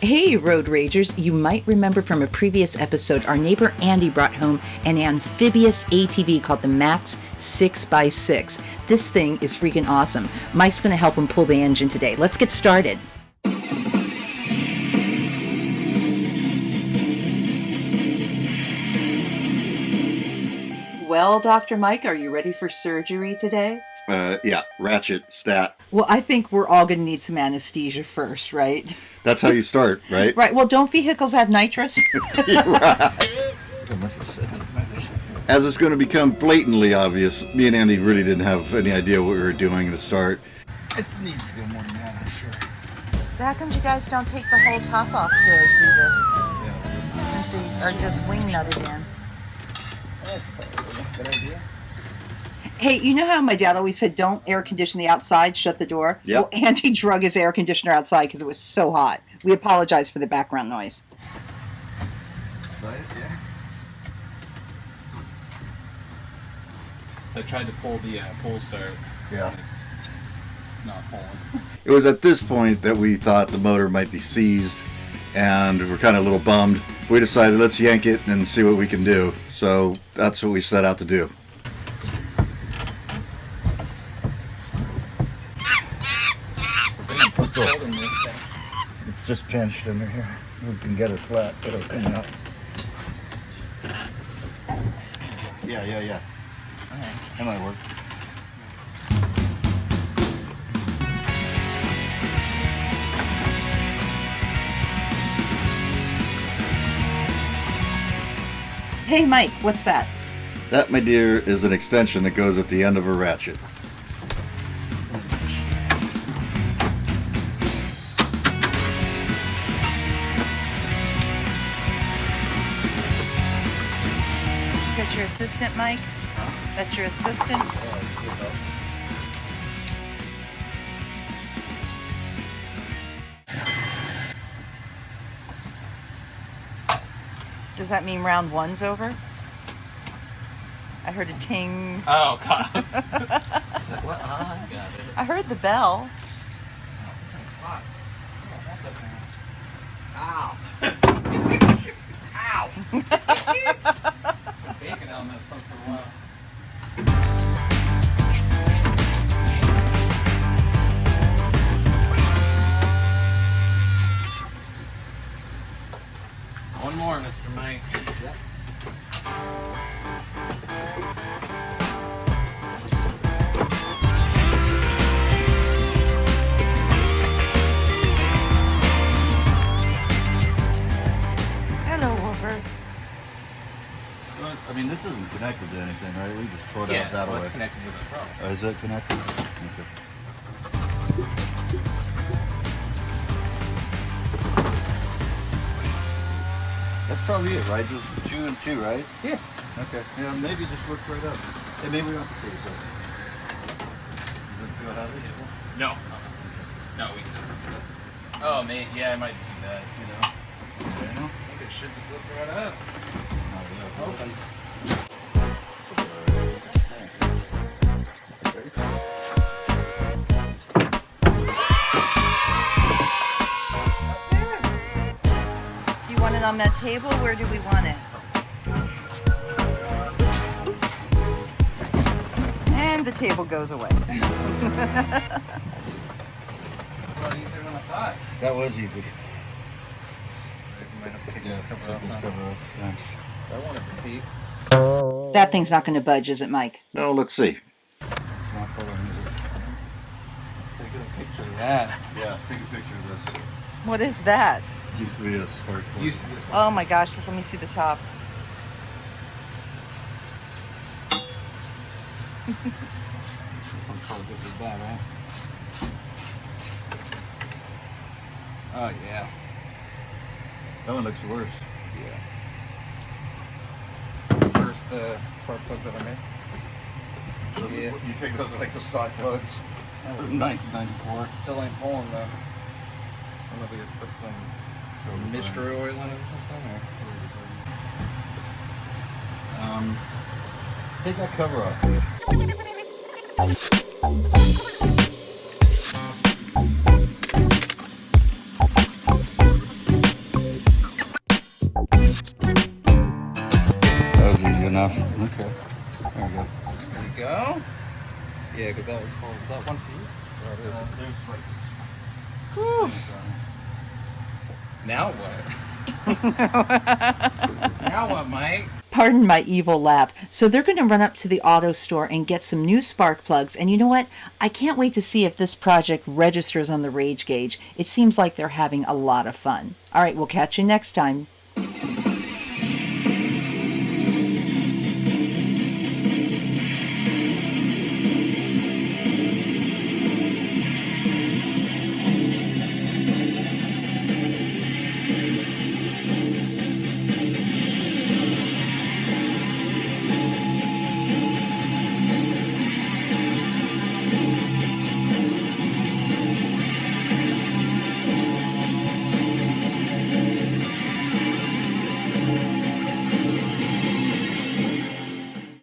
Hey, Road Ragers. You might remember from a previous episode, our neighbor Andy brought home an Amphibious ATV called the Max 6x6. This thing is freaking awesome. Mike's going to help him pull the engine today. Let's get started. Well, Dr. Mike, are you ready for surgery today? Yeah, ratchet, stat. Well, I think we're all going to need some anesthesia first, right? That's how you start, right? Right. Well, don't vehicles have nitrous? Right. As it's going to become blatantly obvious, me and Andy really didn't have any idea what we were doing to start. It needs to go more than that, I'm sure. So how come you guys don't take the whole top off to do this? Yeah. Since they are just wing nutted in. That's probably a good idea. Hey, you know how my dad always said, don't air condition the outside, shut the door? Yep. Well, Andy drug his air conditioner outside because it was so hot. We apologize for the background noise. Excited, yeah. I tried to pull the pull start. Yeah. And it's not pulling. It was at this point that we thought the motor might be seized, and we're kind of a little bummed. We decided let's yank it and see what we can do. So that's what we set out to do. Holding this thing. It's just pinched under here. We can get it flat, but it'll come out. Yeah. That might work. Hey, Mike, what's that? That, my dear, is an extension that goes at the end of a ratchet. That's your assistant, Mike? That's your assistant? Does that mean round one's over? I heard a ting. Oh, God. What? I got it. I heard the bell. Oh, this thing's hot. Oh, that's okay. Ow! Been baking on that stuff for a while. One more, Mr. Mike. Yep. Hello, Wolfer. I mean, this isn't connected to anything, right? We just tore it out that well, way. it's connected to the throat. Oh, is it connected? Okay. That's probably it, right? Just 2 and 2, right? Yeah. Okay. Yeah, maybe just lift right up. Hey, maybe we don't have to take this up. Does it feel heavy? No. No, we can. Oh, man, yeah, I might do that, you know. Okay, no? I think it should just lift right up. Oh, Open. Do you want it on that table? Where do we want it? And the table goes away. A lot easier than I thought. that was easy. You might have to take Yeah, this cover take off. this Huh? cover off. Yeah. I wanted to see. That thing's not going to budge, is it, Mike? No, let's see. It's not pulling, is it? Take a picture of that. Yeah, take a picture of this. What is that? Used to be a spark plug. Used to be this one. Oh my gosh, let me see the top. This one's probably just as bad, right? Oh, yeah. That one looks worse. Yeah. First spark plugs that I made. Those, Yeah. You think those are like the stock plugs from 1994? Still ain't pulling though. I don't know if we could put some mystery oil in it or something. Take that cover off. enough. Okay. There we go. There you go. Yeah, because that was full. Is that one piece? Whew. Now what? Now what, Mike? Pardon my evil laugh. So they're going to run up to the auto store and get some new spark plugs. And you know what? I can't wait to see if this project registers on the rage gauge. It seems like they're having a lot of fun. All right, we'll catch you next time.